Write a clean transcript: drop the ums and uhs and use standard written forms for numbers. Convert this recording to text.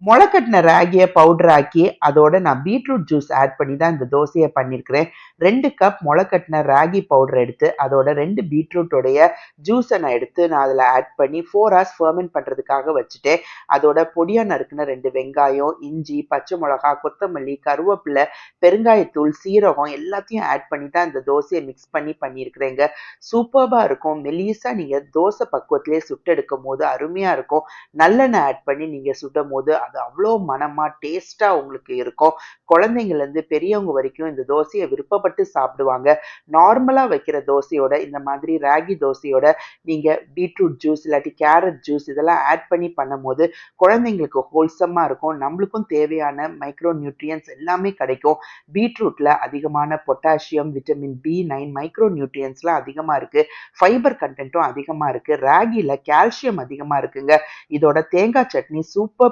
மொளக்கட்டின ராகிய powder ஆக்கி, அதோட நான் பீட்ரூட் ஜூஸ் ஆட் பண்ணி தான் இந்த தோசைய பண்ணியிருக்கிறேன். 2 கப் மொளக்கட்டின ராகி பவுடர் எடுத்து, அதோட 2 பீட்ரூட்டோடைய ஜூஸ நான் எடுத்து நான் அதுல ஆட் பண்ணி 4 ஹார்ஸ் ஃபெர்மென்ட் பண்றதுக்காக வச்சுட்டேன். அதோட பொடியா நறுக்குன 2 வெங்காயம், இஞ்சி, பச்சை மிளகா, கொத்தமல்லி, கருவேப்பிலை, பெருங்காயத்தூள், சீரகம் எல்லாத்தையும் ஆட் பண்ணி தான் இந்த தோசைய மிக்ஸ் பண்ணி பண்ணியிருக்கிறேங்க. சூப்பர்பா இருக்கும். மெல்லிசா நீங்க தோசை பக்குவத்திலேயே சுட்டெடுக்கும்போது அருமையா இருக்கும். நல்லெண்ணெய் ஆட் பண்ணி நீங்க சுடும்போது அது அவ்வளோ மணமா டேஸ்டா உங்களுக்கு இருக்கும். குழந்தைங்கள்லேருந்து பெரியவங்க வரைக்கும் இந்த தோசைய விருப்பப்பட்டு சாப்பிடுவாங்க. நார்மலா வைக்கிற தோசையோட இந்த மாதிரி ராகி தோசையோட நீங்க பீட்ரூட் ஜூஸ் இல்லாட்டி கேரட் ஜூஸ் இதெல்லாம் ஆட் பண்ணி பண்ணும்போது குழந்தைங்களுக்கு ஹோல்சமா இருக்கும். நம்மளுக்கும் தேவையான மைக்ரோ நியூட்ரியன்ஸ் எல்லாமே கிடைக்கும். பீட்ரூட்ல அதிகமான பொட்டாசியம், விட்டமின் B9 மைக்ரோ நியூட்ரியன்ஸ்லாம் அதிகமா இருக்கு. ஃபைபர் கன்டென்ட்டும் அதிகமா இருக்கு. ராகில கால்சியம் அதிகமா இருக்குங்க. இதோட தேங்காய் சட்னி சூப்பர்